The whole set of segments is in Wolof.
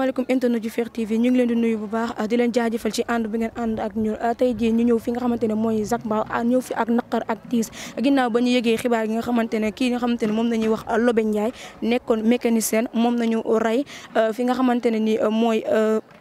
asalaamaaleykum internet ju Fekh TV ñu ngi leen di nuyu bu baax di leen jaajëfal ci ànd bi ngeen ànd ak ñun tey jii ñu ñëw fi nga xamante ne mooy Zac Mbao ñëw fi ak naqar ak tiis ginnaaw ba ñu yëgee xibaar yi nga xamante ne kii nga xamante ne moom nañuy wax Lobé Ndiaye nekkoon mécanicien moom nañu rey fi nga xamante ne ni mooy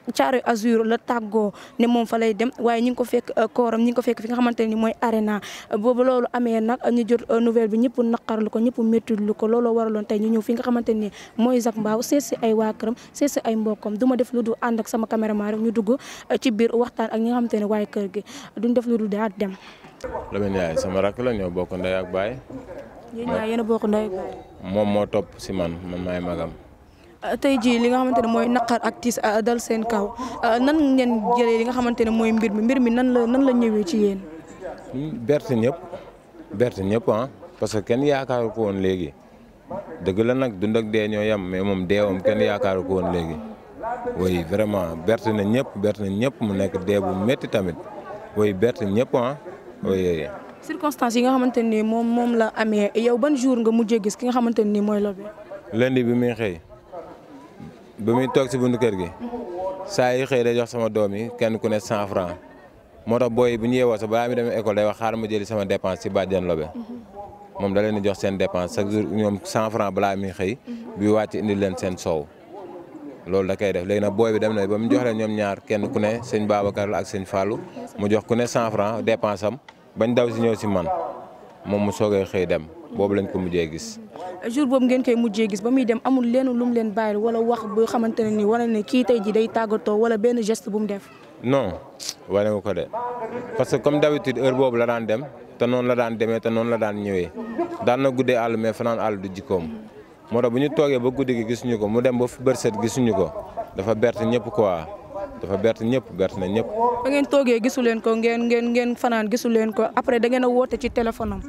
Thiaroye Azur la tàggoo ne moom fa lay dem waaye ñi ngi ko fekk kooram ñi ngi ko fekk fi nga xamante ne ni mooy Arena boobu loolu amee nag ñu jot nouvelle bi ñëpp naqarlu ko ñëpp méttitlu ko looloo waraloon tey ñu ñëw fi nga xamante ne ni mooy Zac Mbao seet si ay waa këram seet si ay mbokkam du ma def lu dul ànd ak sama caméraman rek ñu dugg ci biir waxtaan ak ñi nga xamante ne waaye kër gi duñ def lu dul daal dem. Lobé Ndiaye sama rakk la ñoo bokk ndey ak baay. yéen ñaar yéen a bokk ndey ak baay. moom moo topp si man maay magam. tey jii li nga xamante ne mooy naqar ak tiis dal seen kaw nan ngeen jëlee li nga xamante ne mooy mbir mi nan la ñëwee ci yéen. berte ñëpp ah parce que kenn yaakaaru ko woon léegi dëgg la nag dund ak dee ñoo yem mais moom deewam kenn yaakaaru ko woon léegi oui vraiment berte na ñëpp mu nekk dee bu métti tamit oui berte ñëpp ah oui. circonstances yi nga xamante ne moom la amee yow ban jour nga mujjee gis ki nga xamante ne nii mooy Lobé. lundi bi muy xëy. ba muy toog si buntu kër gi saa yi xëy day jox sama doom yi kenn ku ne 100 francs moo tax booy bu ñu yeewoo sax balaa mi demee école day wax xaaral ma jëli sama dépense ci bàjjen Lobé moom da leen di jox seen dépense chaque jour ñoom 100 francs balaa muy xëy bi wàcc indi leen seen soow loolu da koy def léegi nag booy bi dem na ba mu jox leen ñoom ñaar kenn ku ne sëñ Babacar la ak sëñ Fallou mu jox ku ne 100 francs dépense am bañ daw si ñëw si man moom mu soogay xëy dem boobu lañ ko mujjee gis. jour boobu ngeen koy mujjee gis ba muy dem amul leen lu mu leen bàyyi wala wax boo xamante ne nii wane ne kii tey ji day tàggatoo wala benn geste bu mu def. non wane wu ko de parce que comme d'habitude heure boobu la daan dem te noonu la daan demee te noonu la daan ñëwee daan na guddee àll mais fanaan àll du jikkoom moo tax bu ñu toogee ba guddi gi gisuñu ko mu dem ba bët set gisuñu ko dafa berte ñëpp quoi dafa berte na ñëpp. ba ngeen toogee gisu leen ko ngeen fanaan gisu leen ko après da ngeen a woote ci téléphone am.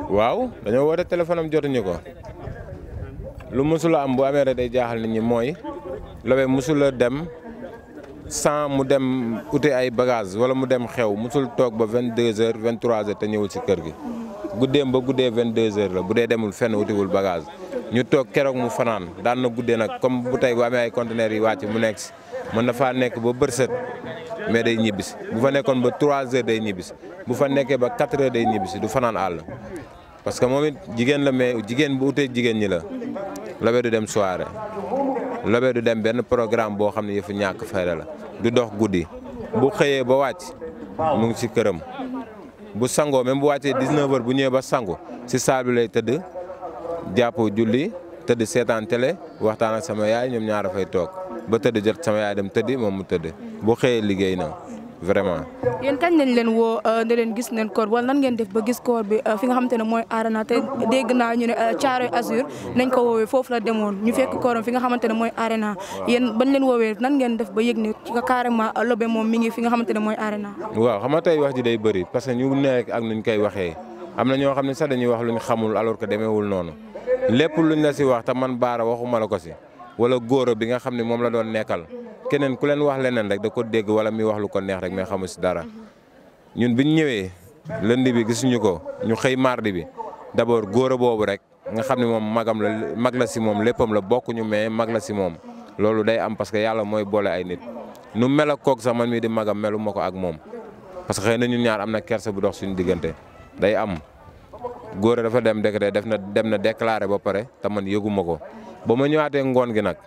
waaw dañoo woote téléphone am jotuñu ko. lu musula am bu amee rek day jaaxal nit ñi mooy Lobé musula dem sans mu dem uti ay bagages wala mu dem xew musul toog ba 22h 23h te ñëwul si kër gi guddeem ba guddee 22h la bu dee demul fenn utiwul bagage ñu toog keroog mu fanaan daan na guddee nag comme bu tey bu amee ay conteneurs yi wàcc mu nekk si mën na faa nekk ba bërset mais day ñibbisi bu fa nekkoon ba 3h day ñibbisi bu fa nekkee ba 4h day ñibbisi du fanaan àll parce que moom it jigéen la mais jigéen bu utee jigéen ñi la. Lobé du dem soirée Lobé du dem benn programme boo xam ne yëfu ñàkk fayda la du dox guddi bu xëyee ba wàcc mu ngi ci këram bu sangoo même bu wàccee 19h bu ñëwee ba sangu ci saal bi lay tëdd jàpp julli tëdd seetaan télé waxtaan ak sama yaay ñoom ñaar a fay toog ba tëdd jot sama yaay dem tëddi moom mu tëdd bu xëyee liggéey na vraiment. yéen kañ nañ leen woo ne leen gis neen koor wala nan ngeen def ba gis koor bi fi nga xamante ne mooy Arena te dégg naa ñu ne Thiaroye Azur nañ ko woowee foofu la demoon ñu fekk kooram fi nga xamante ne mooy Arena yéen bañ leen woowee nan ngeen def ba yëg ne carrément Lobé moom mi ngi fi nga xamante ne mooy Arena. waaw xam nga tey wax ji day bëri parce que ñu nekk ak nuñ koy waxee am na ñoo xam ne sax dañuy wax luñ xamul alors que demeewul noonu lépp luñ la si wax te man Baara waxuma la ko si wala góoro bi nga xam ne moom la doon nekkal. keneen ku leen wax leneen rek da ko dégg wala mi wax lu ko neex rek mais xamu si dara ñun biñ ñëwee lundi bi gisuñu ko ñu xëy mardi bi d'abord góor boobu rek nga xam ne moom mag la si moom léppam la bokkuñu mais mag la si moom loolu day am parce que yàlla mooy boole ay nit nu mel ak kook sax man mii di magam melu ma ko ak moom parce que xëy na ñun ñaar am na kersa bu dox suñu diggante day am góor dafa dem dem na déclaré ba pare te man yëguma ko ba ma ñëwaatee ngoon gi nag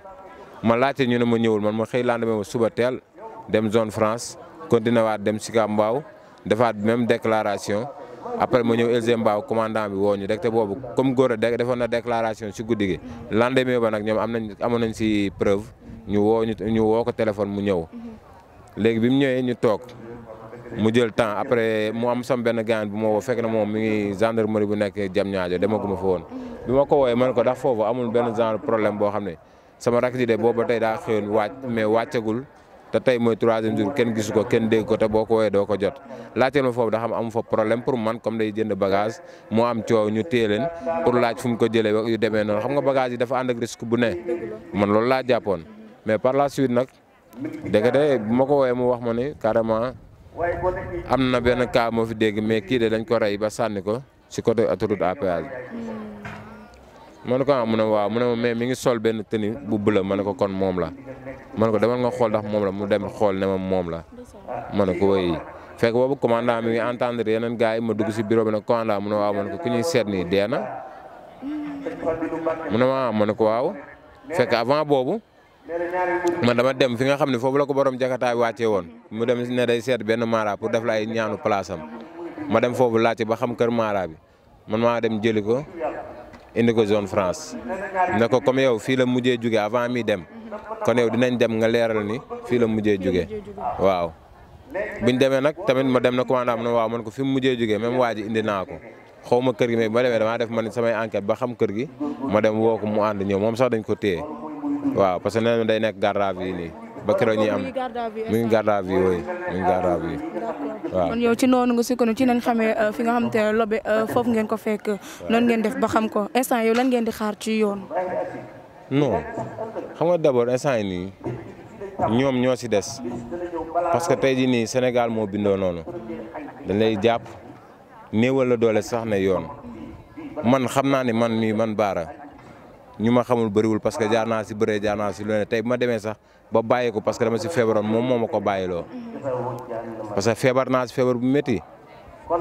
ma laajte ñu ne ma ñëwul man ma xëy lendemain ma suba teel dem zone France continué waat dem Sicap Mbao defaat même déclaration après ma ñëw LG Mbao commandant bi woo ñu rek te boobu comme góor a defoon na déclaration si guddi gi lendemain ba nag ñoom amoon nañ si preuve ñu woo ko téléphone mu ñëw léegi bi mu ñëwee ñu toog mu jël temps après mu am sam benn gaañ bu ma woo fekk na moom mi ngi gendarmerie bu nekk Diamniadio demaguma fa woon bi ma ko woowee man ko ndax foofu amul benn genre problème boo xam ne sama rakk ji de boobu ba tey daa xëyoon mais wàccagul te tey mooy 3e jour kenn gisu ko kenn dégg ko te boo ko woowee doo ko jot laajteel ma foofu da xam amu fa problème pour man comme day jënd bagage moo am coow ñu téye leen pour laaj fu mu ko jëlee yu demee noonu xam nga bagage yi dafa ànd ak risque bu ne man loolu laa jàppoon mais par la suite nag dëgg de bu ma ko woowee mu wax ma ni carrément am na benn cas moo fi dégg mais kii de dañ ko rey ba sànni ko si côté autoroute à péage ma ne ko mu ne waaw mu ne ma mais mi ngi sol benn tenue bu bleu ma ne ko kon moom la ma ne ko demal nga xool ndax moom la mu dem xool ne ma moom la ma ne ko woy fekk boobu commandant mi ngi entendre yeneen gars yi ma dugg si bureau bi nag commandant mu ne waaw ma ne ko ku ñuy seet nii dee na mu ne ma ne ko waaw fekk avant boobu man dama dem fi nga xam ne foofu la ko borom jakataay wàccee woon mu dem ne day seet benn mara pour def la ay ñaanu place am ma dem foofu laajte ba xam kër mara bi man maa dem jëli ko indi ko zone France ne ko comme yow fii la mujjee jóge avant mi dem kon yow dinañ dem nga leeral ni fii la mujjee jóge waaw buñ demee nag tamit ma dem na commandant mu ne waaw man ko fi mu mujjee jógee même waa ji indi naa ko xaw ma kër gi mais ba demee damaa def man samay enquête ba xam kër gi ma dem woo ko mu ànd ñëw moom sax dañ ko téye waaw parce que nee na day nekk garde à vue nii ba keroog ñuy am mi ngi garde à vue yooyu mi ngi garde à vue waaw. kon yow ci noonu nga sukkandiku ci nañ xamee fi nga xamante ne Lobé foofu ngeen ko fekk noonu ngeen def ba xam ko instant yow lan ngeen di xaar ci yoon. non xam nga d'abord instant yi nii ñoom ñoo si des parce que tey jii nii Sénégal moo bindoo noonu dañ lay jàpp néewal la doole sax ne yoon man xam naa ne man Bara ñu ma xamul bëriwul parce que jaar naa si bëree jaar naa si lu ne tey bu ma demee sax ba bàyyi ko parce que dama si feebaroon moom moo ma ko bàyyiloo parce que feebar naa si feebar bu métti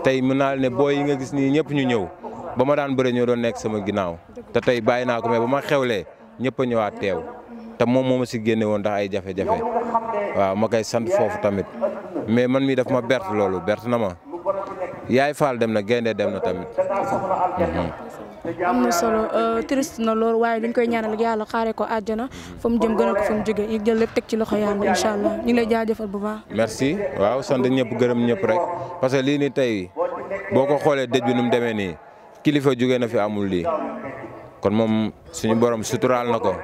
tey mën naa ne booy yi nga gis nii ñëpp ñu ñëw ba ma daan bëre ñoo doon nekk sama ginnaaw te tey bàyyi naa ko mais ba ma xewlee ñëpp a ñëwaat teew te moom moo ma si génne woon ndax ay jafe-jafe waaw ma koy sant foofu tamit mais man mii daf ma berte loolu berte na ma yaay faal dem na gaynde dem na tamit. am na solo triste na loolu waaye dañ koy ñaanal yàlla xaaree ko àjjana fa mu jëm gënal ko fa mu jógee yi jël lépp teg ci loxo yàlla incha allah ñu ngi lay jaajëfal bu baax. merci waaw sant ñëpp gërëm ñëpp rek parce que lii nii tey boo ko xoolee dëj bi nu mu demee nii kilifa jógee na fi amul lii kon moom suñu borom suturaal na ko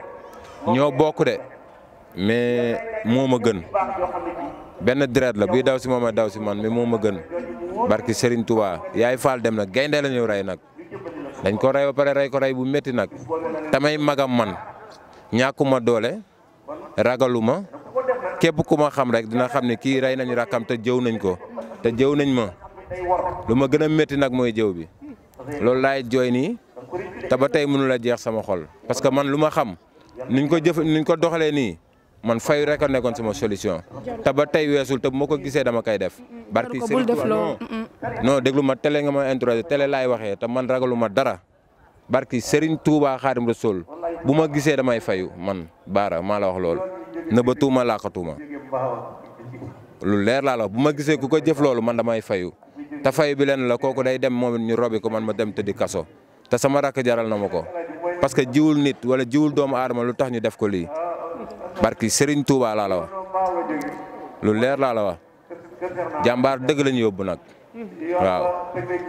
ñoo bokk de mais moo ma gën benn deret la buy daw si moom a daw si man mais moo ma gën barki Serigne Touba yaay faal dem na gaynde la ñu rey nag. dañ ko rey ba pare rey ko rey bu métti nag tamay magam man ñàkkuma doole ragaluma képp ku ma xam rek dina xam ne kii rey nañu rakkam te jëw nañ ko te jëw nañ ma lu ma gën a métti nag mooy jëw bi loolu laay jooy nii te ba tey mënu la jeex sama xol parce que man lu ma xam nuñ ko doxalee nii man fay rek a nekkoon sama solution te ba tey weesul te bu ma ko gisee dama koy def. barki non déglu ma télé nga ma introduire télé laay waxee te man ragalu ma dara barki Serigne Touba Xaadim Rasul bu ma gisee damay fayu man Bara maa la wax loolu nëbbatuma laqatuma lu leer laa la wax bu ma gisee ku ko jëf loolu man damay fayu te fayu bi leen la kooku day dem moom ñu robi ko man ma dem tëddi kaso te sama rakk jaral na ma ko parce que jiwul nit wala jiwul doomu aadama lu tax ñu def ko lii barki Serigne Touba laa la wax lu leer laa la wax jàmbaar dëgg lañu yóbbu nag. waaw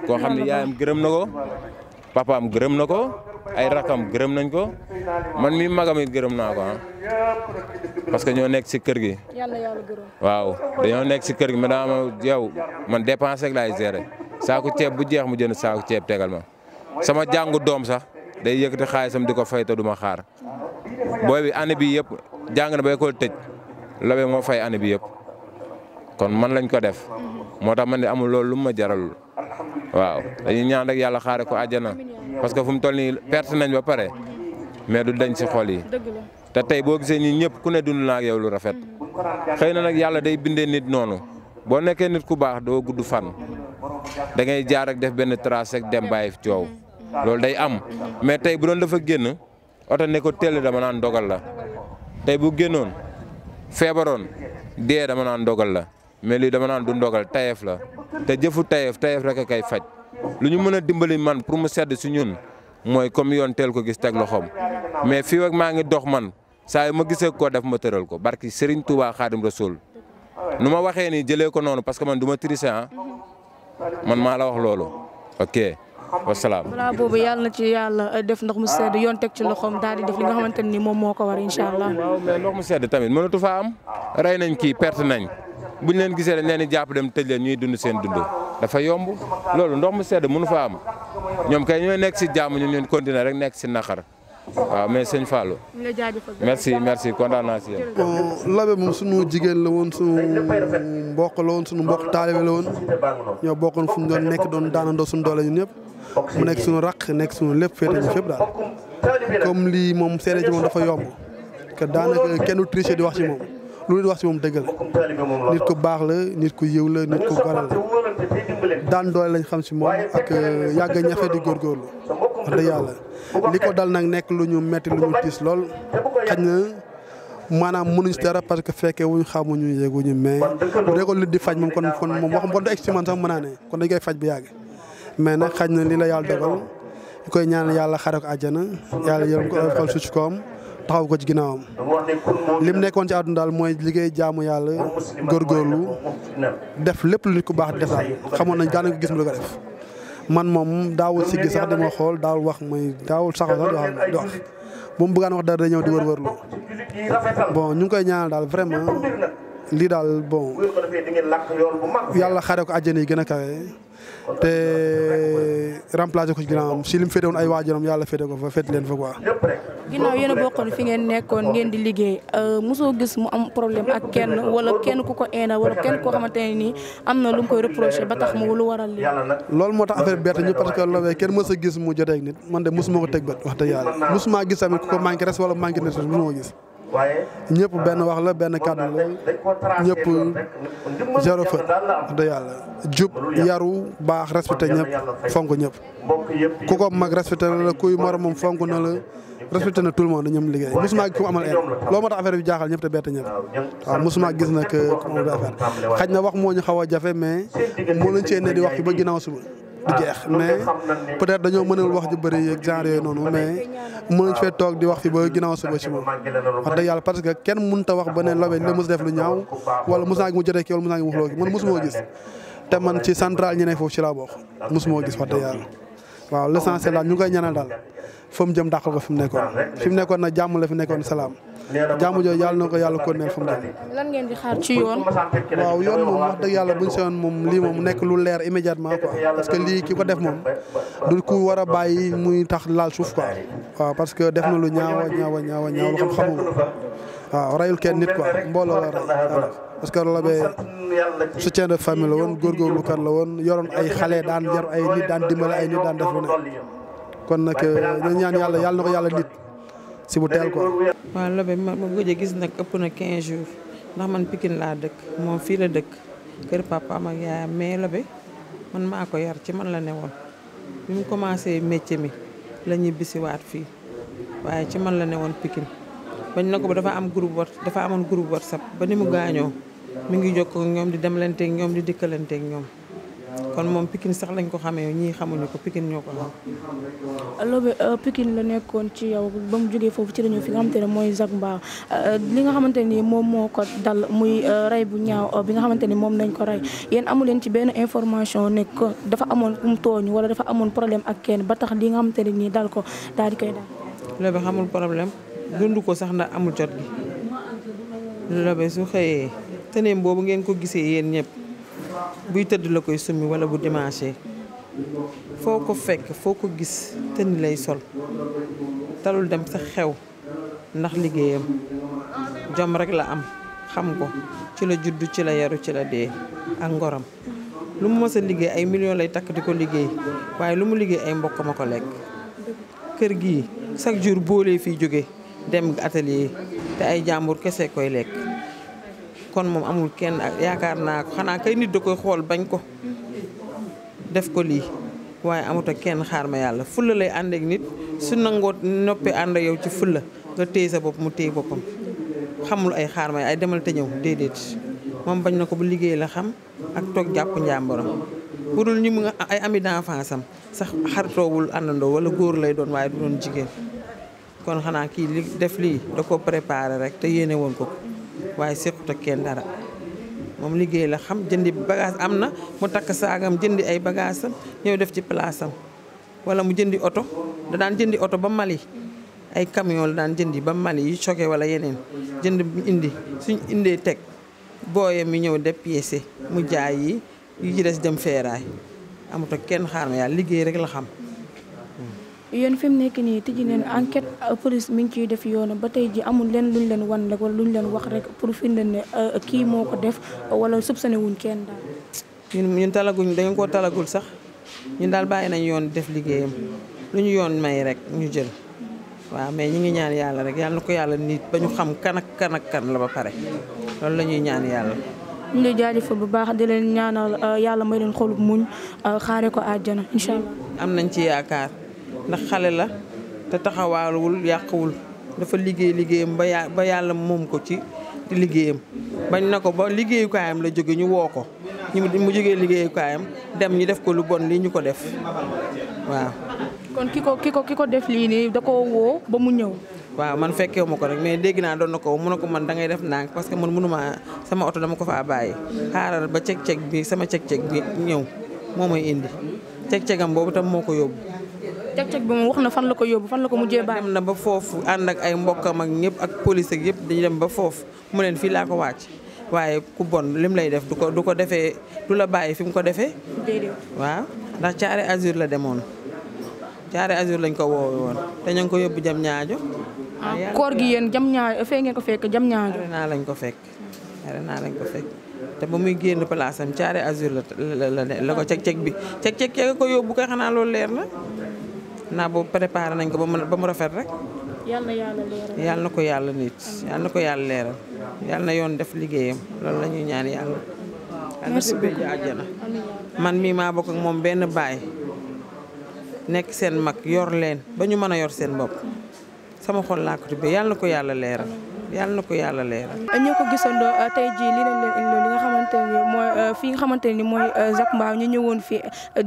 koo xam ne yaayam gërëm na ko papaam gërëm na ko ay rakam gërëm nañ ko man mi magam it gërëm naa ko parce que ñoo nekk si kër gi. waaw dañoo nekk si kër gi mais daa ma yow man dépense rek laay gérer saako ceeb bu jeex mu jënd saako ceeb tegal ma sama jàngu doom sax day yëkkati xaalisam di ko fay te du ma xaar booy bi année bi yëpp jàng na ba école tëj Lobé moo fay année bi yëpp kon man lañ ko def. moo tax man de amul loolu lu ma jaralul waaw dañuy ñaan rek yàlla xaare ko àjjana parce que fu mu toll nii perte nañ ba pare mais du dañ si xol yi te tey boo gisee ñi ñëpp ku ne dund naa ak yow lu rafet xëy na nag yàlla day bindee nit noonu boo nekkee nit ku baax doo gudd fan da ngay jaar rek def benn trace rek dem bàyyi coow loolu day am mais tey bu doon dafa génn oto ne ko teel dama naan dogal la tey bu génnoon feebaroon dee dama naan dogal la. mais lii dama naan du ndogal tayeef la te jëfu tayeef rek a kay faj lu ñu mën a dimbali man pour mu sedd si ñun mooy comme yoon teel ko gis teg loxoom mais fii ak maa ngi dox man saa yu ma gisee ko def ma tëral ko barki Serigne Touba Xaadim Rasul nu ma waxee nii jëlee ko noonu parce que man du ma tricher man maa la wax loolu ok wasalaam. balaa boobu yàlla na ci yàlla def ndox mu sedd yoon teg ci loxoom daal di def li nga xamante ni moom moo ko war incha allah. waaw mais ndox mu sedd tamit mënatu faa am rey nañ kii perte nañ. bu ñu leen gisee dañ leen di jàpp dem tëj leen ñuy dund seen dund dafa yomb loolu ndox mu sedd mënu fa am ñoom kay ñooy nekk si jàmm ñun continuer rek nekk si naqar waaw mais sëñ Fallou. merci kontaan naa si yéen. Lobé moom sunu jigéen la woon sunu mbokk la woon sunu mbokk taalibe la woon ñoo bokkoon fu ñu doon nekk doon daanandoo suñu doole ñun ñëpp mu nekk sunu rakk nekk sunu lépp féete ñu fépp daal. comme lii moom seede ci moom dafa yomb que daanaka kenn du tricher di wax ci moom lu nit wax ci moom dëgg la nit ku baax la nit ku yiw la nit ku gore la daan doole lañ xam ci moom ak yàgg ñafe di góorgóorlu wax dëgg yàlla li ko dal nag nekk lu ñu metti lu ñu tiis lool xaj na maanaam mënuñ si dara parce que fekkee wuñ xamuñu yéeguñu mais bu dee ko nit di faj moom kon moom waxum kon du egg ci man sax mën naa ne kon dañ koy faj bu yàgg mais nag xaj na lii la yàlla dogal ñu koy ñaan yàlla xare ko àjjana yàlla yërëm ko xol suuf ci kawam taxaw ko ci ginnaawam lim nekkoon ci àdduna daal mooy liggéey jaamu yàlla góorgóorlu def lépp lu nit ku baax di def daal xamoon nañ daanaka gis mu di ko def man moom daawul siggi sax dama xool daawul wax mooy daawul saxal sax di wax bu mu bëggaan wax dara day ñëw di wër-wërlu bon ñu ngi koy ñaanal daal vraiment lii daal bon yàlla xare ko àjjana yi gën a kawe te remplacé ko ci ginnaawam si lim féete woon ay waajuram yàlla féete ko fa féete leen fa quoi. ginnaaw yéen a bokkoon fi ngeen nekkoon ngeen di liggéey mosoo gis mu am problème ak kenn wala kenn ku ko eena wala kenn koo xamante ne nii am na lu mu koy reproché ba tax mu lu waral lii. loolu moo tax affaire bett ñu parce que loolu kenn mës a gis mu jotee ak nit man de mosuma ko teg bët wax dëgg yàlla mosuma gis tamit ku ko manqué res wala manqué nit mosuma ko gis. ñëpp benn wax la benn kàddu la ñëpp zéro faute wax dëgg yàlla jub yaru baax respecté ñëpp fonk ñëpp ku ko mag respecté na la kuy moromam fonk na la respecté na tout le monde ñoom liggéey mosuma gis ku mu amal loolu moo tax affaire bi jaaxal ñëpp te bett ñëpp waaw mosuma gis nag ku mu amal affaire xaj na wax moo ñu xaw a jafe mais moo lañ cee ne di wax fi ba ginnaaw suba du jeex mais peut-être dañoo mënul wax ju bëri ak genre yooyu noonu mais mënuñ fee toog di wax fi ba ginnaaw suba ci moom wax dëgg yàlla parce que kenn mënut a wax ba ne Lobé li mos def lu ñaaw wala mos naa gi mu jotee kii wala mos naa gi mu waxloo ki man mosumoo gis te man ci central ñi ne foofu ci laa bokk mosumoo gis wax dëgg yàlla waaw l'essentiel daal ñu ngi koy ñaanal daal fa mu jëm dàqal ko fi mu nekkoon nag jàmm la fi nekkoon salaam jàmm jooju yàlla na ko yàlla ko neel fa mu dem. lan ngeen di xaar ci yoon. waaw yoon moom wax dëgg yàlla buñ seyoon moom lii moom nekk lu leer immédiatement quoi parce que lii ki ko def moom du ku war a bàyyi muy tax laal suuf quoi waaw parce que def na lu ñaawa lu xam-xamul waaw rayul kenn nit quoi mbooloo la ray parce que Lobé soutien de famille la woon góorgóorlu kan la woon yoroon ay xale daan jar ay nit daan dimbale ay nit daan def lu ne kon nag ñu ñaan yàlla na ko yàlla nit si bu teel quoi. waaw Lobé ma gëj a gis nag ëpp na 15 jours ndax man Pikine laa dëkk moom fii la dëkk kër papaam ak yaayam mais Lobé man maa ko yar ci man la newoon bi mu commencé métier mi la ñibbisiwaat fii waaye ci man la newoon Pikine bañ na ko ba dafa amoon groupe WhatsApp ba ni mu gaañoo mi ngi jokkoo ak ñoom di demlanteeg ñoom di dikkalanteeg ñoom kon moom Pikine sax lañ ko xamee ñii xamuñu ko Pikine ñoo ko xam. Lobé Pikine la nekkoon ci yow ba mu jógee foofu ci la ñëw fi nga xamante ne mooy Zac Mbao li nga xamante ni moom moo ko dal muy rey bu ñaaw bi nga xamante ni moom nañ ko rey yéen amu leen ci benn information ne ko dafa amoon ku mu tooñ wala dafa amoon problème ak kenn ba tax li nga xamante ne nii dal ko daal di koy dal. Lobé xamul problème dund ko sax ndax amul jot gi Lobé su xëyee teneem boobu ngeen ko gisee yéen ñëpp buy tëdd la koy summi wala bu dimanche foo ko fekk foo ko gis tëni lay sol talul dem sax xew ndax liggéeyam jom rek la am xam ko ci la juddu ci la yaru ci la dee ak ngoram lu mu mës a liggéey ay millions lay takk di ko liggéey waaye lu mu liggéey ay mbokk ma ko lekk kër gii chaque jour boolee fiy jóge dem atelier te ay jàmbur kese koy lekk kon moom amul kenn yaakaar naa ko xanaa kay nit da koy xool bañ ko def ko lii waaye amut ak kenn xaar ma yàlla fulla lay ànd ak nit su nangoo noppi ànd yow ci fulla nga téye sa bopp mu téye boppam xamul ay xaar ma ay demal te ñëw déedéet moom bañ na ko bu liggéey la xam ak toog jàpp njàmbaram bu dul ñu mu nga ay ami d'enfance am sax xaritoowul àndandoo wala góor lay doon waaye du doon jigéen kon xanaa kii li def lii da ko préparé rek te yéene woon ko waaye sequt ak kenn dara moom liggéey la xam jëndi bagage am na mu takk saagam jëndi ay bagage am ñëw def ci place am wala mu jëndi oto da daan jëndi oto ba Mali ay camion la daan jëndi ba Mali yu choqué wala yeneen jënd indi suñ indee teg booyam mi ñëw dépiécé mu jaay yi yu ci des dem feeraay amut ak kenn xaar ma yàlla liggéey rek la xam. yéen fi mu nekk nii tijji neen enquête police mi ngi ciy def yoon ba tey ji amul leen luñ leen wan rek wala luñ leen wax rek pour fi leen ne kii moo ko def wala soupçonné wuñ kenn daal. ñun talaguñ dañu koo talagul sax ñun daal bàyyi nañ yoon def liggéeyam lu ñu yoon may rek ñu jël waaw mais ñi ngi ñaan yàlla rek yàlla na ko yàlla nit ba ñu xam kan ak kan la ba pare loolu la ñuy ñaan yàlla. ñu ngi jaajëfal bu baax di leen ñaanal yàlla may leen xolub muñ xaare ko àjjana incha allah. am nañ ci yaakaar ndax xale la te taxawaalul yàquwul dafa liggéeyam ba yàlla moom ko ci di liggéeyam bañ na ko ba liggéeyukaayam la jóge ñu woo ko mu jógee liggéeyukaayam dem ñu def ko lu bon lii ñu ko def waaw. kon ki ko def lii nii da koo woo ba mu ñëw. waaw man fekkewu ma ko rek mais dégg naa doon na ko mu ne ko man da ngay def ndànk parce que man mënuma sama oto dama ko faa bàyyi xaaral ba ceg-ceg bi sama ceg-ceg bi ñëw moo may indi ceg-cegam boobu tam moo ko yóbbu. ceg-ceg bi moom wax na fan la ko yóbbu fan la ko mujjee bàyyi. dem na ba foofu ànd ak ay mbokkam ak ñëpp ak police ak yëpp dañu dem ba foofu mu leen fii laa ko wàcc waaye ku bon lim lay def du ko defee du la bàyyi fi mu ko defee. waaw ndax Thiaré Azur la demoon Thiaré Azur lañ ko woowee woon te ñu ngi ko yóbbu jam ñaajo. koor gi yéen jam ñaajo fee ngeen ko fekk jam ñaajo. Arena lañ ko fekk te ba muy génn place am Thiaré Azur la ko ceg-ceg bi ceg-ceg ko yóbbu kay xanaa loolu leer na naa boobu préparé nañ ko ba mu rafet rek. yàlla na yàlla leeral. yàlla na ko yàlla nit yàlla na ko yàlla leeral yàlla na yoon def liggéeyam loolu la ñuy ñaan yàlla. merci beaucoup àjjana man mii maa bokk ak moom benn baay nekk seen mag yor leen ba ñu mën a yor seen bopp sama xol laa ko tibbee yàlla na ko yàlla leeral yàlla na ko yàlla leeral. ñoo ko gisandoo tey jii li leen indiloo li nga xamante ne mooy fi nga xamante ne mooy Zac Mbao ñu ñëwoon fi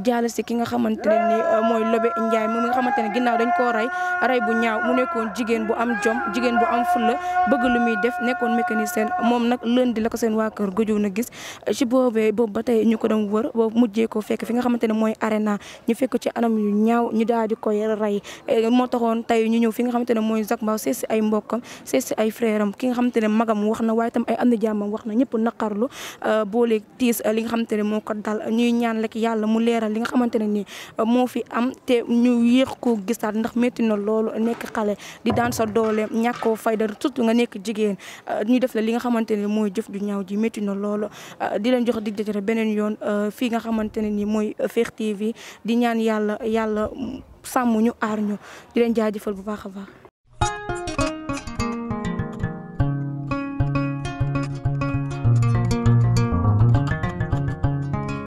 jaale si ki nga xamante ne ni mooy Lobé Ndiaye moom nga xamante ne ginnaaw dañ koo rey bu ñaaw mu nekkoon jigéen bu am jom jigéen bu am fulla bëgg lu muy def nekkoon mécanicien moom nag lundi la ko seen waa kër gëjoon a gis ci boobu ba tey ñu ko doon wër boobu mujjee ko fekk fi nga xamante ne mooy Arena ñu fekk ci anam yu ñaaw ñu daal di koy rey moo taxoon tey ñu ñëw fi nga xamante ne mooy Zac Mbao seet si ay mbokkam seet si ay frère am ki nga xamante ne magam wax na waaye tam ay am na jàmmam wax na ñëpp naqarlu boole tiis li nga xamante ne moo ko dal ñuy ñaan rek yàlla mu leeral li nga xamante ne nii moo fi am te ñu yéex koo gisaat ndax métti na loolu nekk xale di daan sa doole ñàkkoo fayda surtout nga nekk jigéen ñu def la li nga xamante ne mooy jëf ju ñaaw ji métti na loolu di leen jox dig daje beneen yoon fii nga xamante ne nii mooy Fekh TV di ñaan yàlla sàmm ñu aar ñu di leen jaajëfal bu baax a baax.